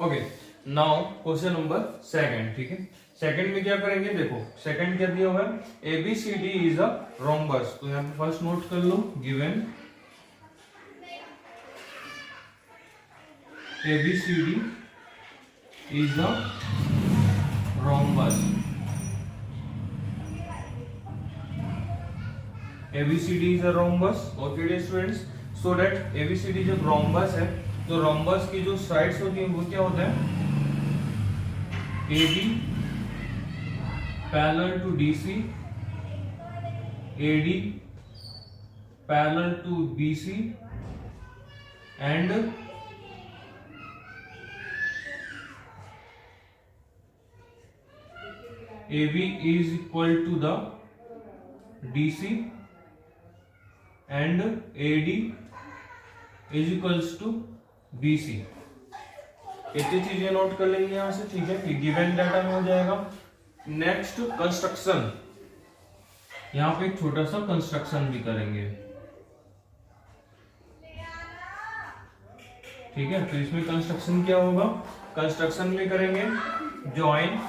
Okay, now question number second. ठीक है, second में क्या करेंगे, देखो सेकंड क्या दिया हुआ है, एबीसीडी इज अ रोम्बस। तो यहाँ पे फर्स्ट नोट कर लो, given ABCD is a rhombus. ABCD is a rhombus. Okay students, so that ABCD जब रोम्बस है तो रोम्बस की जो साइड्स होती हैं वो क्या होता है, AB parallel to DC, AD parallel to BC, and AB is equal to the DC and AD is equals to BC। इतनी चीजें नोट कर लेंगे यहां से। ठीक है, ये गिवन डाटा में हो जाएगा। नेक्स्ट कंस्ट्रक्शन, यहां पे एक छोटा सा कंस्ट्रक्शन भी करेंगे। ठीक है, तो इसमें कंस्ट्रक्शन क्या होगा, कंस्ट्रक्शन में करेंगे जॉइन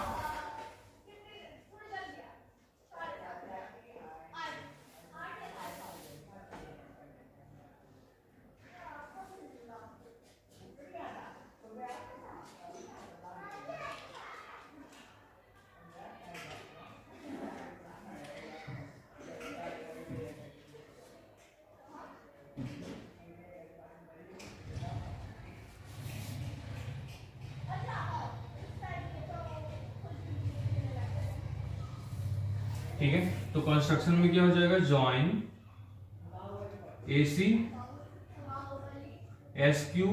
ठीक है, तो कंस्ट्रक्शन में क्या हो जाएगा, join AC SQ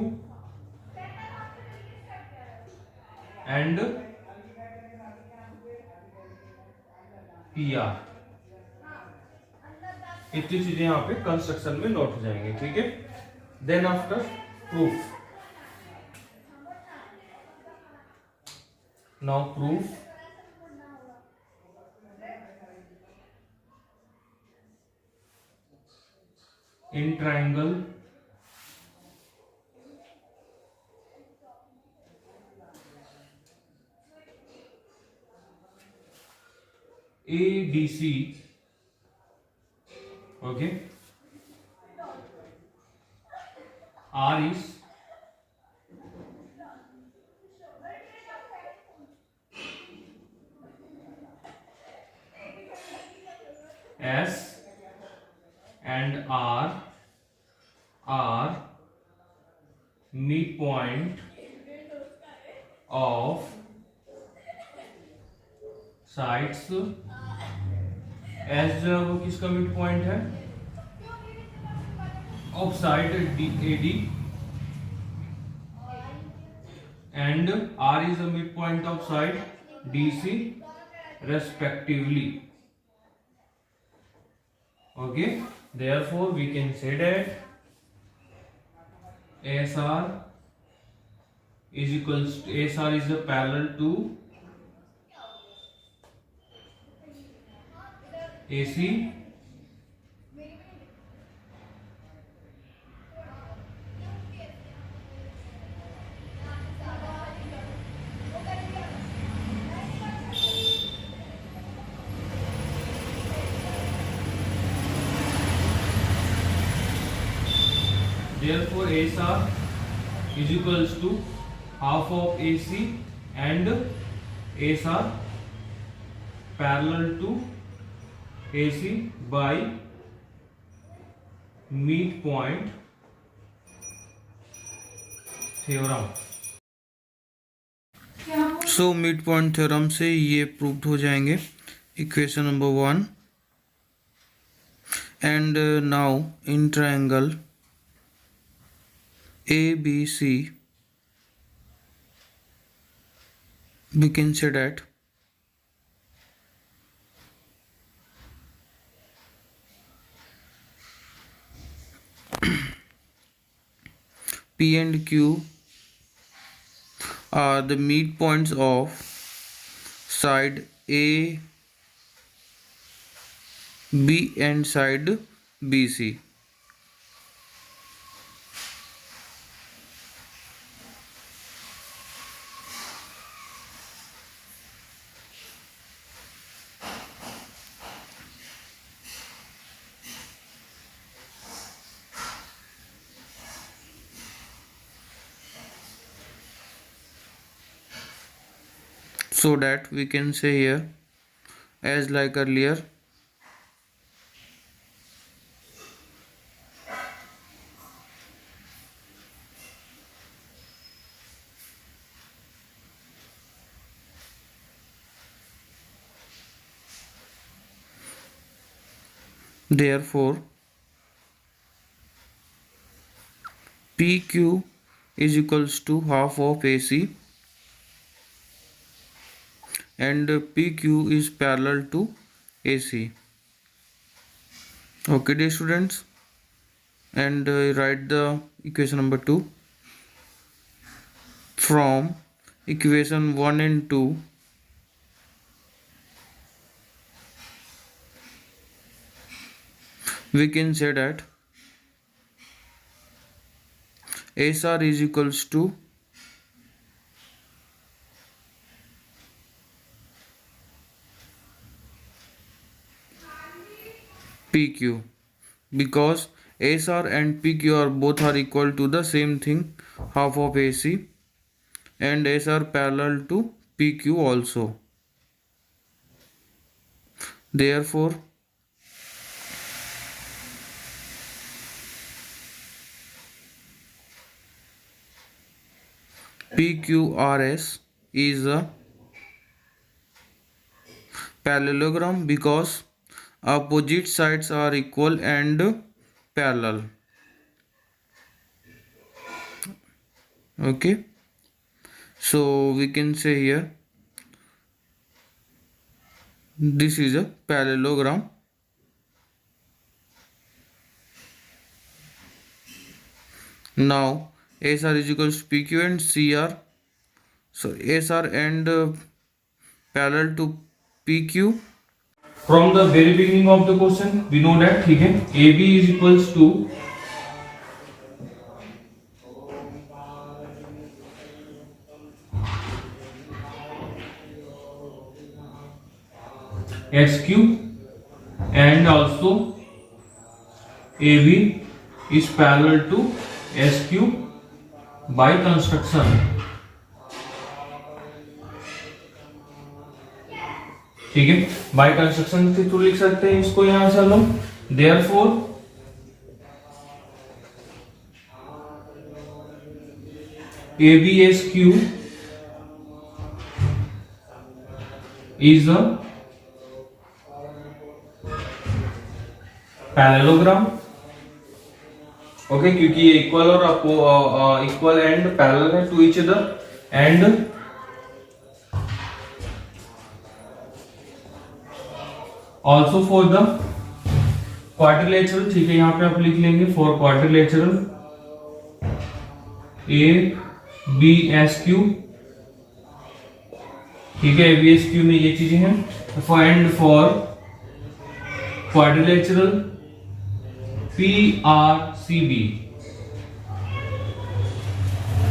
and PR। इतनी चीजें यहाँ पे कंस्ट्रक्शन में नोट हो जाएंगे। ठीक है, then after proof. Now proof in triangle ADC, okay, R is S and R are midpoint of sides। S जो है वो किसका मिड पॉइंट है, of side AD, and R is the midpoint of side DC respectively। Okay, therefore we can say that ASR is equals to, ASR is a parallel to AC therefore ASR is equals to half of AC and ASR parallel to AC by midpoint theorem। So mid point theorem से ये proved हो जाएंगे, equation number 1। And now in triangle ABC we can say that P and Q are the midpoints of side A, B and side BC। so that we can say here as like earlier, therefore PQ is equals to half of AC and PQ is parallel to AC. Okay dear students, and write the equation number 2. From equation 1 and 2, we can say that SR is equals to PQ, because SR and PQ are both are equal to the same thing, half of AC, and SR parallel to PQ also. Therefore PQRS is a parallelogram because opposite sides are equal and parallel. Okay, so we can say here this is a parallelogram. Now SR is equals to PQ and CR, so SR and parallel to PQ. From the very beginning of the question we know that, ठीक है, AB is equals to SQ and also AB is parallel to SQ by construction. ठीक है, by construction के through लिख सकते हैं इसको यहां से हम। Therefore ABSQ is a parallelogram. Okay, क्योंकि ये इक्वल और इक्वल एंड पैरेलल है to each other, and also for the quadrilateral. ठीक है, यहां पे आप लिख लेंगे फॉर क्वाड्रिलेटरल ABSQ। ठीक है, ABSQ में ये चीजें हैं, and for quadrilateral PRCB।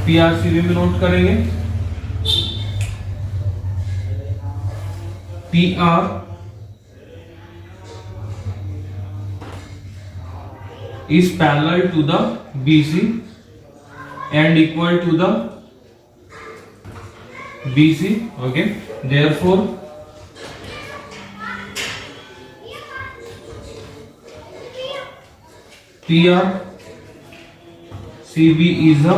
PRCB में नोट करेंगे PR is parallel to the BC and equal to the BC. Okay, therefore PRCB is a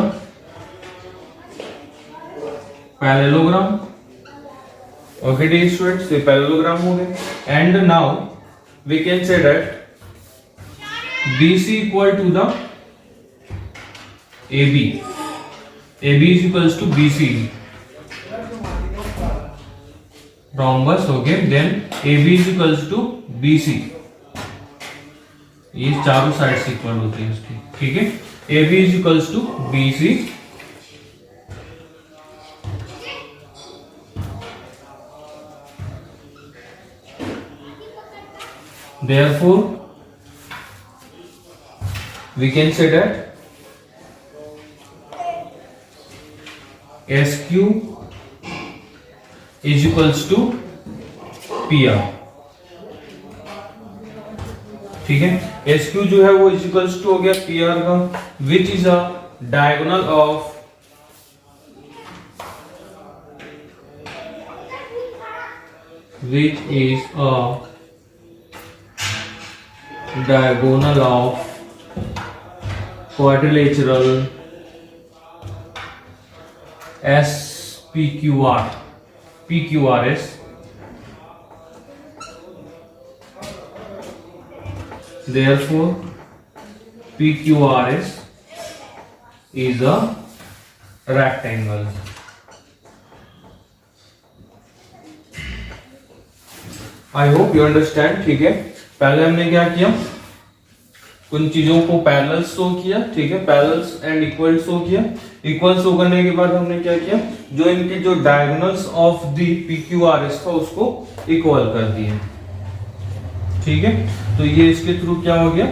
parallelogram. Okay dear students, ये parallelogram हो गए, and now we can say that BC equal to the AB. AB is equals to BC rhombus. Okay, then AB is equals to BC. ये चारों side से equal होते हैं इसके। ठीक है, AB is equals to BC। Therefore we can say that SQ is equals to PR। ठीक है, SQ जो है वो इज इक्वल्स टू हो गया PR का, which is a diagonal of which is a diagonal of quadrilateral SPQR PQRS therefore PQRS is a rectangle. I hope you understand. ठीक है, पहले हमने क्या किया, कुछ चीजों को पैरेलल शो किया. ठीक है, पैरेलल्स एंड इक्वल शो किया. इक्वल शो करने के बाद हमने क्या किया, जो इनके जो डायगोनल्स ऑफ द PQRS था उसको इक्वल कर दिए. ठीक है, तो ये इसके थ्रू क्या हो गया,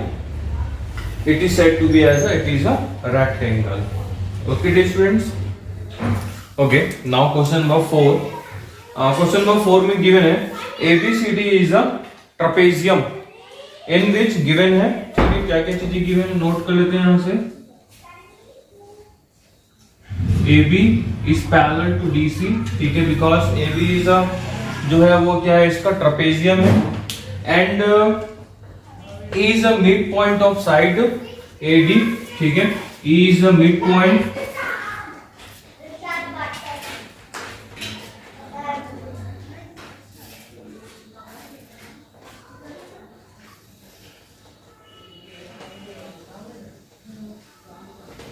it is said to be as it is a rectangle. Okay dear students. Okay, now question number 4. Question number 4 में गिवन है ABCD is a trapezium in which given है. ठीक है, क्या क्या चीजें गिवन है नोट कर लेते हैं यहां से. AB is parallel to DC. ठीक है, बिकॉज AB इज अ जो है वो क्या है, इसका ट्रेपेजियम है. And E is a midpoint of side AD. ठीक है, E is a midpoint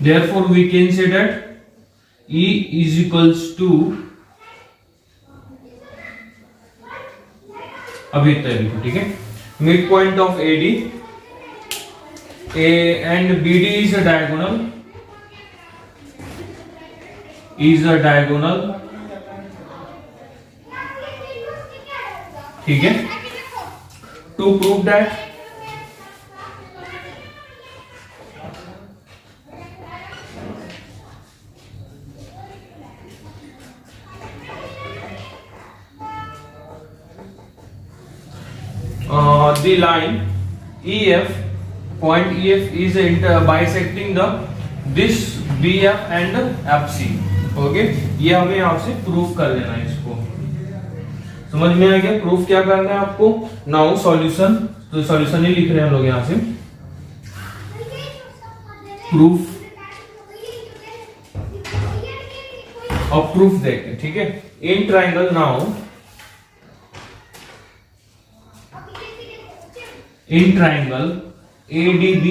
therefore we can say that E is equals to अभी तक. ठीक है, midpoint of AD and BD is a diagonal. Is a diagonal. ठीक है, to prove that the line EF, point EF is bisecting the this BF and FC. Okay, ये हमें यहाँ से प्रूफ कर लेना है. इसको समझ में आ गया. प्रूफ क्या करना है आपको. नाउ सॉल्यूशन, तो सॉल्यूशन ही लिख रहे हैं हम लोग यहाँ से. प्रूफ और प्रूफ देखते हैं. ठीक है, in triangle now in triangle ADB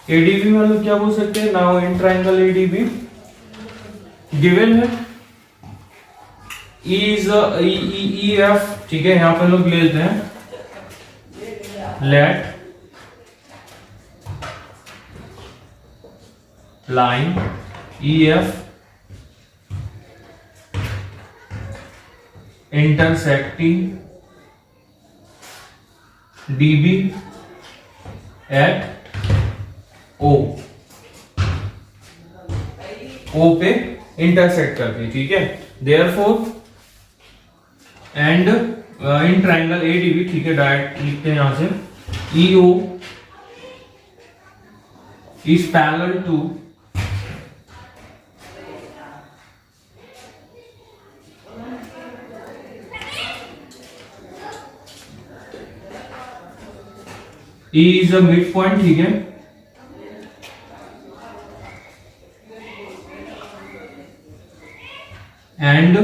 मतलब क्या बोल सकते हैं. Now in triangle ADB given है EF. ठीक है, यहां पर लोग ले लेते हैं. Let line EF intersecting DB at O पे इंटरसेक्ट करती है. ठीक है, therefore and in triangle ADB. ठीक है, डायरेक्ट लिखते हैं यहां से. EO is parallel to E is a midpoint. ठीक है, एंड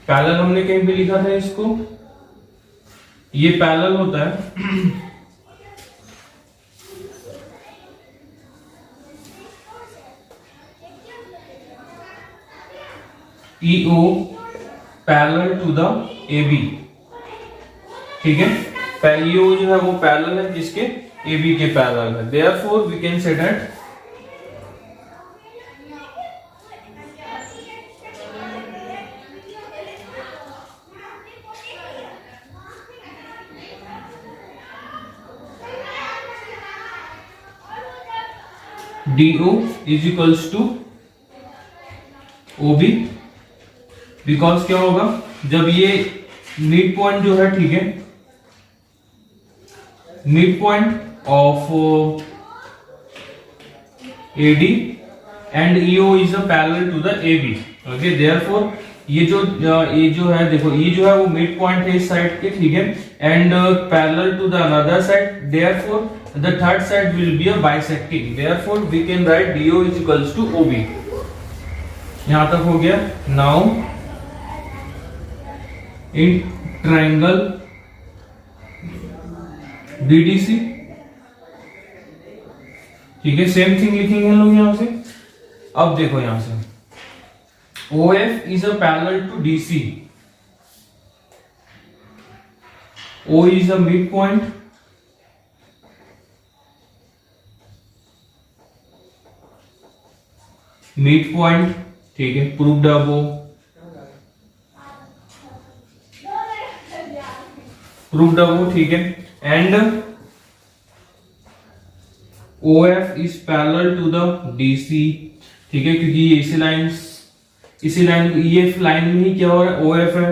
पैरेलल हमने कहीं भी लिखा था इसको, ये पैरेलल होता है EO parallel to the AB. ठीक है, EO जो है वो पैरेलल है जिसके AB के पैरेलल है. Therefore we can say that DO is equals to OB. Because क्या होगा, जब ये मिड पॉइंट जो है, ठीक है, midpoint of AD and EO is a parallel to the AB. Okay therefore ये जो है देखो ये जो है वो मिड पॉइंट है इस साइड के, ठीक है, and parallel to the another side, therefore the third side will be a bisecting, therefore we can write DO is equals to OB। यहां तक हो गया। नाउ इन ट्रायंगल DDC, ठीक है, सेम थिंग लिखेंगे हम लोग यहां से। अब देखो यहां से OF is a parallel to DC. O is a midpoint. Midpoint, ठीक है, proved above. Proved above, ठीक है, and OF is parallel to the DC, ठीक है, क्योंकि इसी लाइन EF लाइन में ही क्या हो रहा है, OF है,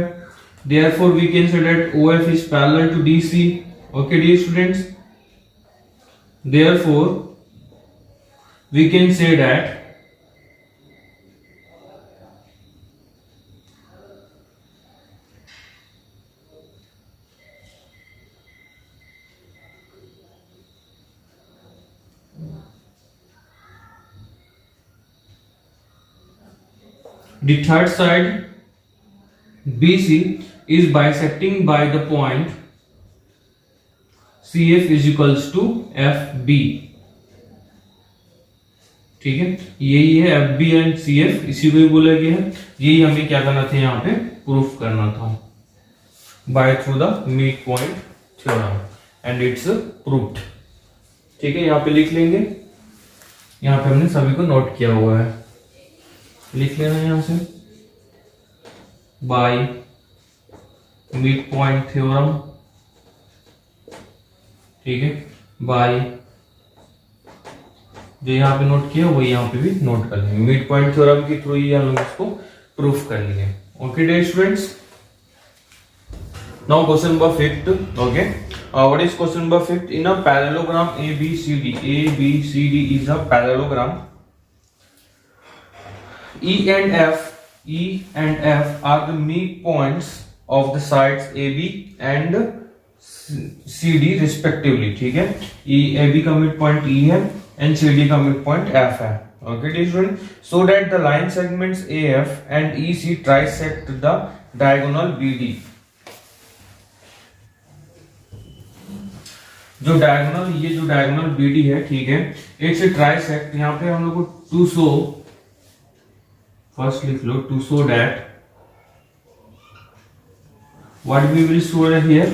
therefore we can say that OF is parallel to DC. Okay dear students, therefore we can say that the third side BC is bisecting by the point CF is equals to FB, ठीक है, यही है FB and CF, इसी को ही बोला गया है। यही हमें क्या करना था, यहाँ पे प्रूफ करना था by through the mid point theorem and it's proved, ठीक है। यहाँ पे लिख लेंगे, यहाँ पे हमने सभी को नोट किया हुआ है, लिख लेना यहां से बाय मिड पॉइंट थ्योरम, ठीक है, बाय जो यहाँ पे नोट किया वही यहाँ पे भी नोट कर लेंगे। मिड पॉइंट थ्योरम के थ्रू ही हम लोग इसको प्रूफ कर लेंगे। Okay dear students, now question number 5th। Okay, what is question number 5th? In a parallelogram ABCD is a parallelogram, E and F are the midpoints of the sides AB and CD respectively, ठीक है। AB का mid point E है and CD का mid point F है। Okay dear student, so that the line segments AF and EC trisect the diagonal BD। जो diagonal BD है, ठीक है, इट्स ट्राइसेक्ट, यहाँ पे हम लोग को टू शो, फर्स्ट लिख लो, to show that what we will show here,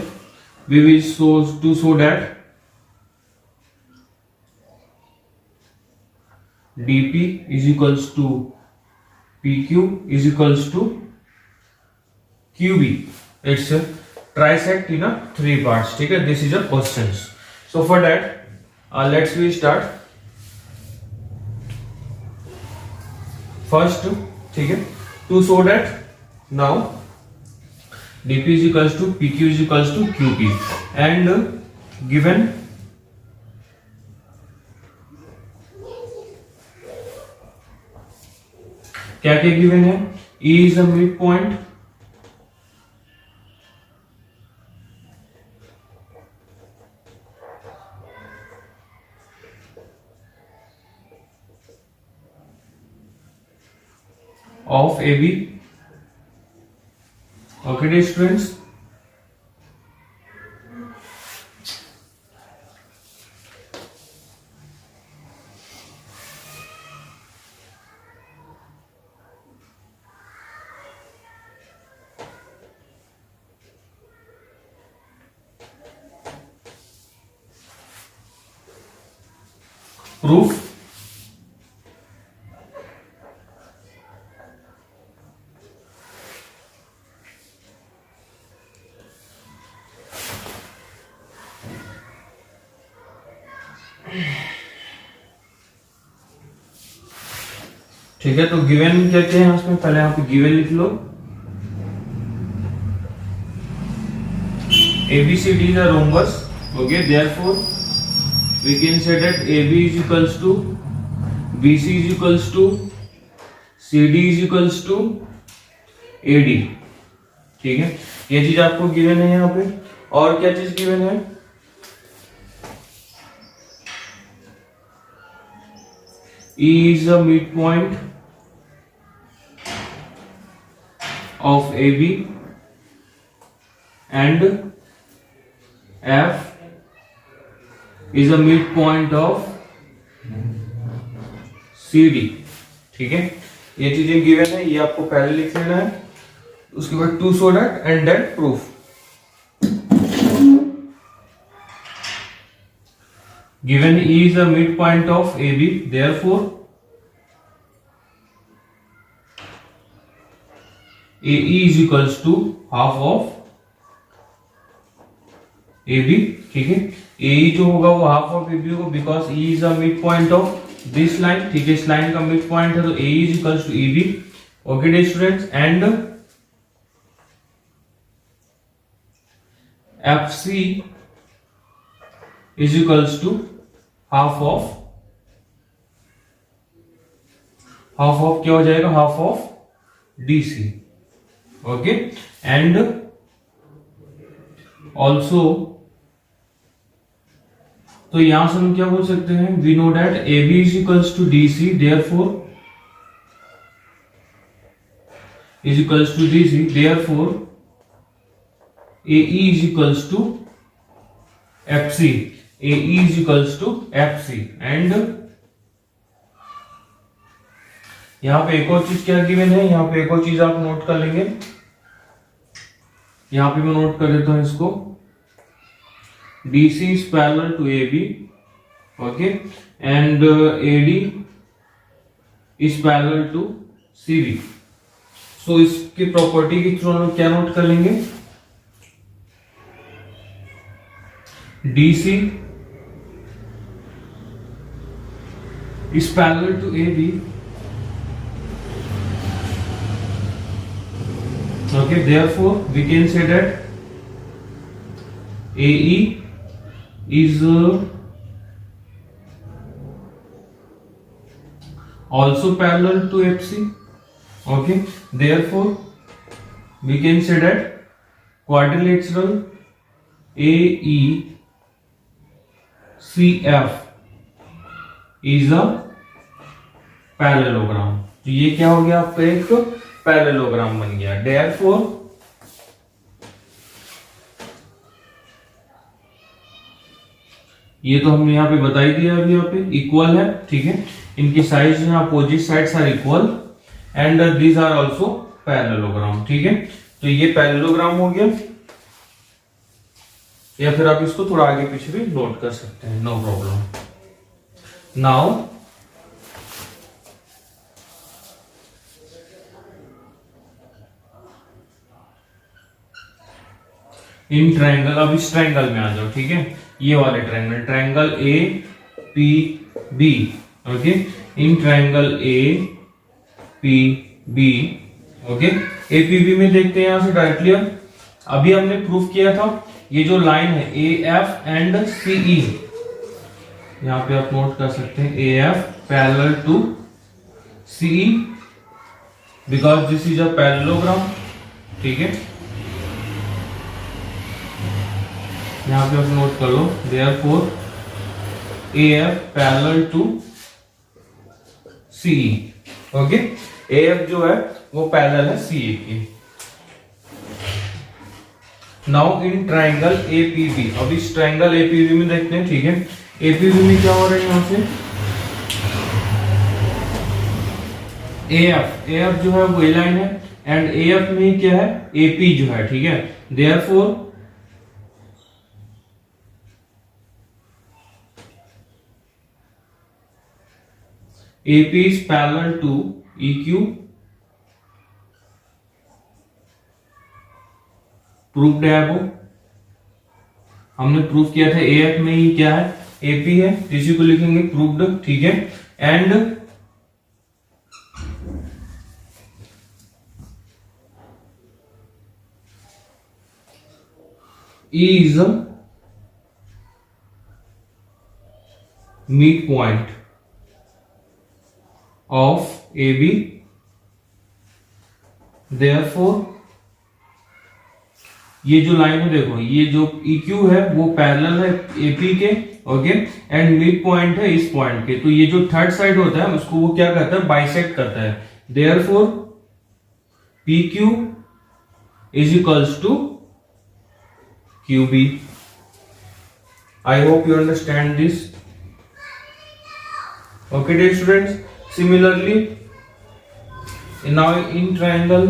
we will show that dp is equals to pq is equals to qb. It's a trisect in a 3 parts, ठीक है। This is a questions. So for that let's we start first, ठीक है, to show that now dp is equals to pq is equals to qp and given क्या क्या given है, E is a midpoint, of AB। Okay dear students, proof ठीक है। तो given क्या क्या है उसमें, पहले यहाँ पे गिवन लिख लो, ABCD is a rhombus, okay, therefore we can say that AB is equals to BC is equals to C D is equals to A D. ठीक है, ये चीज आपको गिवन है यहाँ पे। और क्या चीज गिवन है, E is a midpoint of AB and F is a midpoint of CD। ठीक है, ये चीजें गिवन है, ये आपको पहले लिख लेना है। उसके बाद to show that and then proof. Given E is a midpoint of AB, therefore AE is equals to half of AB। ठीक है, AE जो होगा वो half of AB होगा, because E is a midpoint of this line। ठीक है, इस line का मिड पॉइंट है, तो AE is equals to EB। Okay dear students, and FC is equals to half of क्या हो जाएगा, half of DC। Okay, and also, तो यहां से हम क्या बोल सकते हैं, we know that AB is equals to DC, therefore is equals to DC, therefore AE is equals to FC। AE is equals to FC। And यहां पे एक और चीज क्या गिवन है, यहां पे एक और चीज आप नोट कर लेंगे। यहां पे मैं नोट कर देता हूं इसको, DC is parallel to AB, okay, and AD is parallel to CB। सो इसकी प्रॉपर्टी के थ्रू हम क्या नोट कर लेंगे, DC is parallel to AB, okay, therefore we can say that AE is also parallel to FC, okay, therefore we can say that quadrilateral AECF is a parallelogram. तो ये क्या हो गया, आपका एक पैरेललोग्राम बन गया। देयरफॉर ये तो हमने यहाँ पे बता ही दिया, अभी यहाँ पे इक्वल है। ठीक है, इनकी साइड जो है opposite sides are equal and these are also parallelogram. ठीक है, तो ये पैरेललोग्राम हो गया, या फिर आप इसको थोड़ा आगे पीछे भी नोट कर सकते हैं, no problem. Now in triangle, अब इस ट्रायंगल में आ जाओ। ठीक है, ये वाले triangle, triangle APB, okay, in triangle APB, okay, APB में देखते हैं यहां से डायरेक्टली। अभी हमने प्रूफ किया था, ये जो लाइन है AF एंड CE, यहां पे आप नोट कर सकते हैं AF parallel to CE, because this is a parallelogram. ठीक है, यहां पे आप नोट कर लो, therefore AF parallel to CE। Okay, AF जो है वो पैरेलल है CE की। नाउ इन ट्राइंगल APB, अब इस ट्राइंगल APB में देखते हैं। ठीक है, APB में क्या हो रहा है, यहां से AF जो है वो ए लाइन है, एंड AF में क्या है, AP जो है। ठीक है, therefore AP is parallel to EQ, proof है वो, हमने प्रूफ किया था। AF में ही क्या है, AP है, इसी को लिखेंगे प्रूफ्ड। ठीक है, and E is a midpoint of AB therefore ये जो लाइन है देखो, ये जो EQ है वो पैरेलल है AP के, ओके, एंड मिड पॉइंट है इस पॉइंट के, तो ये जो थर्ड साइड होता है उसको वो क्या करता है, बाइसेक्ट करता है। Therefore PQ is equals to QB। I hope you understand this. Okay, dear students. Similarly, now in triangle,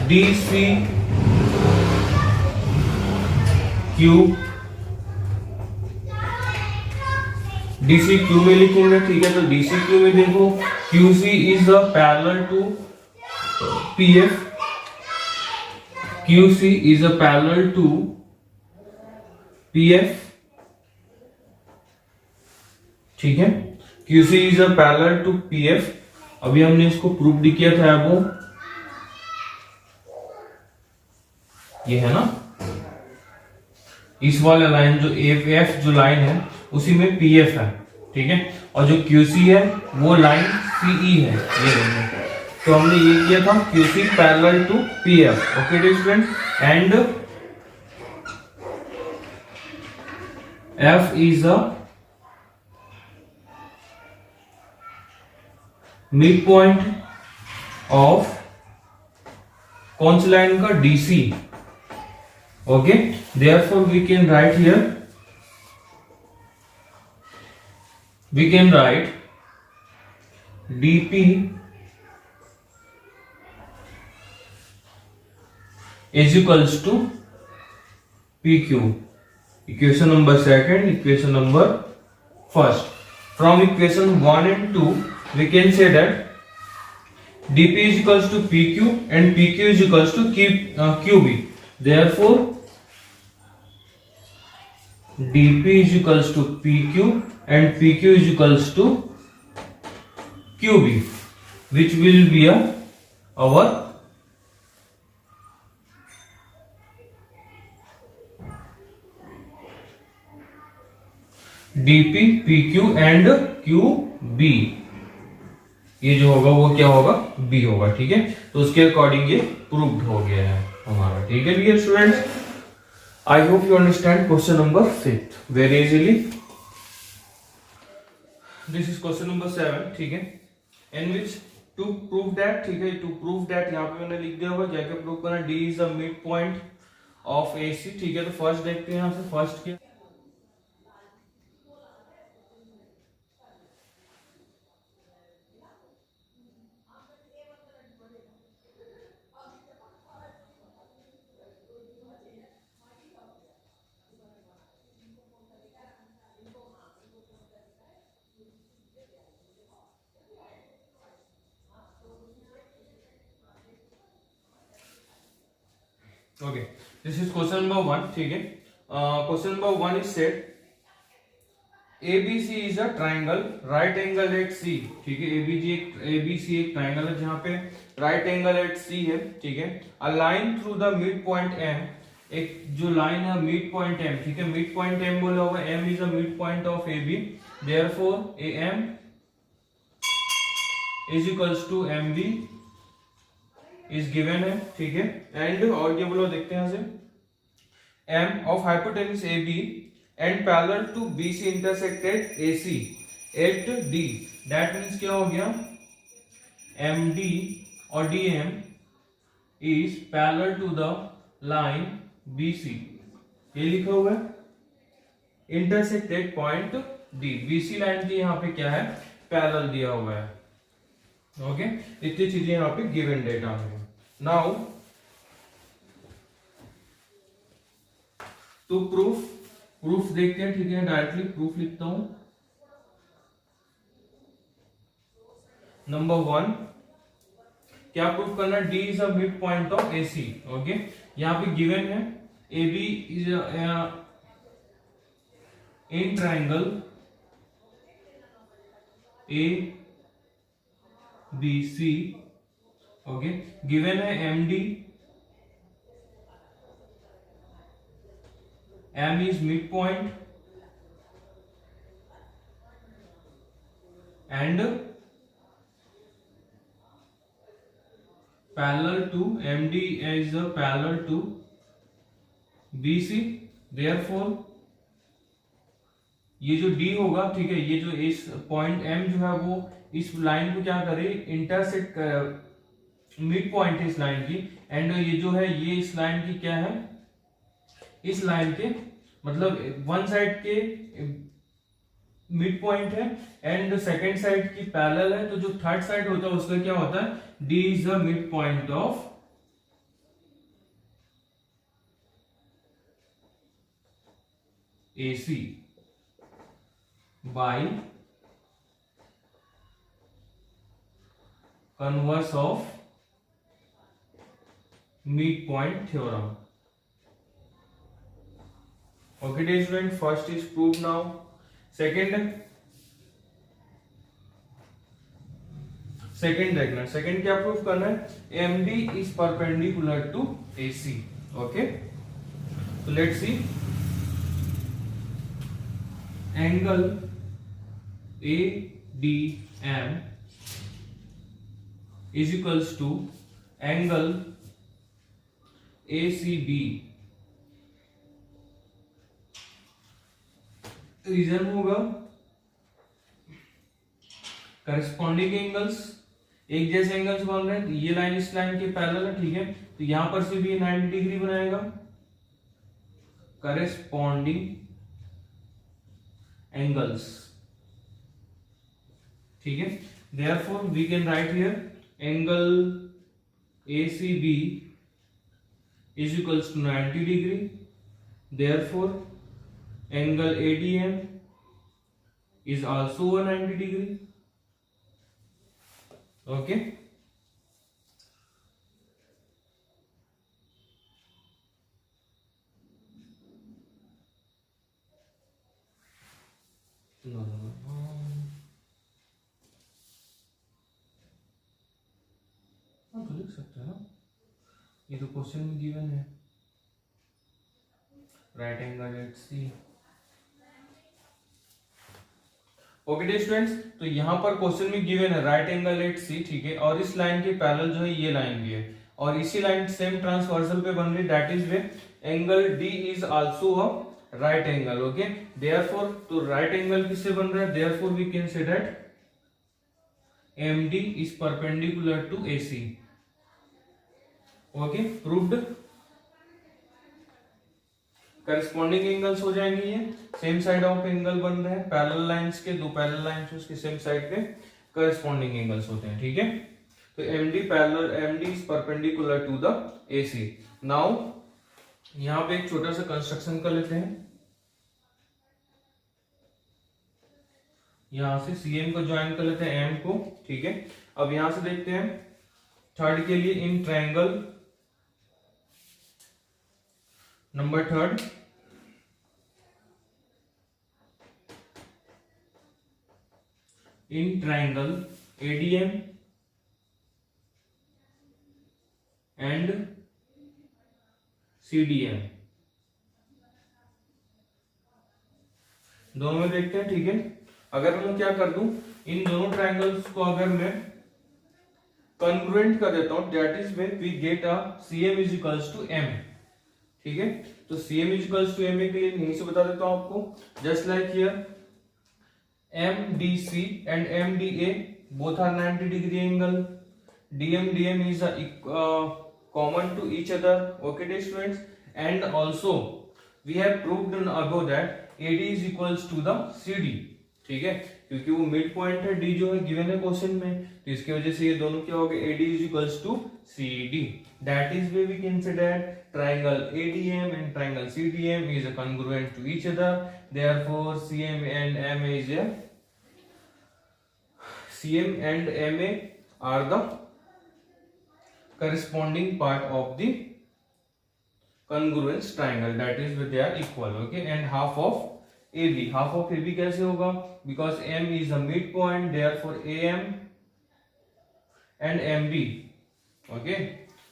DCQ, DCQ में लिखेंगे, ठीक है। तो DCQ में देखो QC is the parallel to PF, QC is a parallel to PF, ठीक है। QC is a parallel to PF। अभी हमने इसको प्रूफ भी किया था, वो ये है ना, इस वाला लाइन जो AF जो लाइन है उसी में PF है, ठीक है, और जो QC है वो लाइन CE है, ये देखो। तो हमने ये किया था QC parallel to PF, okay dear student, and F is a mid point of कौन सी लाइन का, DC, okay. Therefore we can write here, we can write DP is equals to PQ। Equation number second, equation number first। From equation 1 and 2 we can say that DP is equals to PQ and PQ is equals to QB। Therefore DP is equals to PQ and PQ is equals to QB, which will be our DP, PQ and QB। ये जो होगा वो क्या होगा, B होगा, ठीक है। तो उसके अकॉर्डिंग ये प्रूव्ड हो गया है हमारा, ठीक है dear students. I hope you understand question number 5 very easily। This is question number 7, ठीक है, in which to prove that, ठीक है, to prove that यहाँ पे मैंने लिख दिया होगा, क्या क्या प्रूव करना, D is the mid point of AC, ठीक है। तो फर्स्ट देखते हैं यहाँ से, फर्स्ट क्या, okay, this is question number 1, ठीक है। Question number 1 is said ABC is a triangle right angle at C, ठीक है। ABC एक ट्राइंगल है जहां पे राइट एंगल एट C है, ठीक है। A line through the mid point M, एक जो लाइन है मिड पॉइंट M, ठीक है, मिड पॉइंट M बोला होगा, M is a mid point of AB। Therefore AM is equals to MB is given है, ठीक है। एंड और क्या बोलो, देखते हैं यहां से, M of hypotenuse AB and parallel to BC intersected AC at D। That means क्या हो गया, MD और DM is parallel to the line BC, ये लिखा हुआ है, intersected point D। BC line की यहाँ पे क्या है, पैरेलल दिया हुआ है, ओके। इतनी चीजें यहाँ पे गिवन डेटा में। नाउ तो प्रूफ देखते हैं, ठीक है, डायरेक्टली प्रूफ लिखता हूं। नंबर 1 क्या प्रूफ करना, D is a mid point of AC, okay. यहां पे गिवन है AB is in triangle ABC, okay. Given है MD, M is mid point and parallel to MD is parallel to BC, therefore ये जो D होगा, ठीक है, ये जो इस पॉइंट M जो है वो इस लाइन को क्या करे, इंटरसेक्ट, मिड पॉइंट है इस लाइन की, एंड ये जो है ये इस लाइन की क्या है, इस लाइन के मतलब वन साइड के मिड पॉइंट है एंड सेकेंड साइड की पैरेलल है, तो जो थर्ड साइड होता है उसका क्या होता है, D is the mid point of AC by converse of midpoint theorem. Okay dear student, first is proved now. Second देखना, सेकंड क्या प्रूफ करना है, MD is perpendicular to AC. Okay, so let's see. Angle ADM is equals to angle ACB. Reason होगा corresponding angles, एक जैसे angles बन रहे हैं, तो ये लाइन इस लाइन के पैरेलल है, ठीक है, तो यहां पर से भी 90 डिग्री बनाएगा, करस्पॉन्डिंग एंगल्स, ठीक है, therefore we can write here angle ACB is equals to 90 degree, therefore angle ADM is also a 90 degree. Okay, no. हाँ तो लिख सकते हैं ना, ये तो क्वेश्चन में गिवन है, राइट एंगल एट सी. ओके डियर स्टूडेंट्स, तो यहाँ पर क्वेश्चन में गिवन है राइट एंगल एट सी, ठीक है, और इस लाइन के पैरेलल जो है ये लाइन भी है, और इसी लाइन सेम ट्रांसवर्सल पे बन रही, that is way angle D is also a right angle. Okay, therefore तो राइट एंगल किससे बन रहा है, therefore we can say that MD is perpendicular to AC. Okay, proved. Corresponding angles हो जाएंगे, ये सेम साइड ऑफ एंगल बन रहे हैं, पैरेलल लाइंस के, दो पैरेलल लाइंस उसके सेम साइड पे करस्पॉन्डिंग एंगल्स होते हैं, ठीक है. तो MD is perpendicular to the AC. Now यहां पे एक छोटा सा कंस्ट्रक्शन कर लेते हैं, यहां से CM को ज्वाइन कर लेते हैं M को, ठीक है. अब यहां से देखते हैं थर्ड के लिए, in triangle number third, in triangle ADM and CDM, दोनों में देखते हैं, ठीक है. अगर मैं क्या कर दूं, इन दोनों ट्रायंगल्स को अगर मैं कॉन्ग्रुएंट कर देता हूं, that is when we get a CM is equals to M, ठीक है. तो CM is equals to M के लिए यहीं से बता देता हूं आपको, just like here MDC and MDA both are 90 degree angle, DM is common to each other. Okay dear students, and also we have proved above that AD is equals to the CD, ठीक है, क्योंकि वो mid point है, D जो है given है question में, तो इसकी वजह से ये दोनों क्या हो गए, AD is equals to CD. That is where we can say that triangle ADM and triangle CDM is congruent to each other. Therefore, CM and MA are the corresponding part of the congruence triangle. That is where they are equal. Okay, and half of AB कैसे होगा, because M is the midpoint, therefore AM and MB, okay,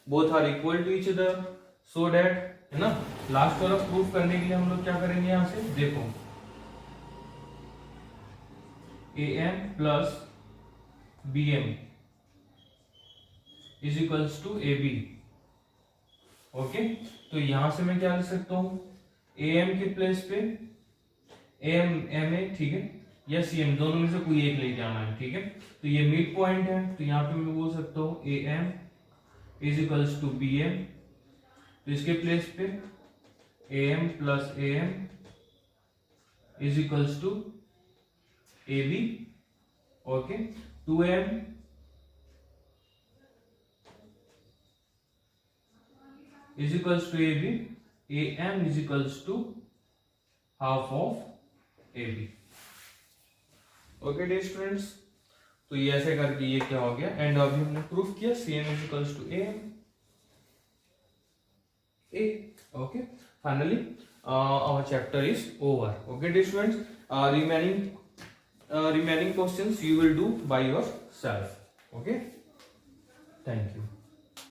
both are equal to each other, so that, है ना, last वाला proof करने के लिए हम लोग क्या करेंगे, यहां से देखो AM plus BM is equals to AB। Okay, तो यहां से मैं क्या लिख सकता हूं, AM के प्लेस पे AM MA, ठीक है, या CM, दोनों में से कोई एक लेके आना है, ठीक है। तो ये मिड पॉइंट है, तो यहां पे मैं बोल सकता हूं AM is equals to BM, तो इसके प्लेस पे AM plus AM is equals to AB। Okay, 2M is equals to AB, AM is equals to half of AB। Okay dear students, तो ये ऐसे करके ये क्या हो गया, एंड अभी हमने प्रूफ किया CM is equals to AM A। Okay, finally our chapter is over। okay dear students, remaining questions you will do by yourself। okay, thank you।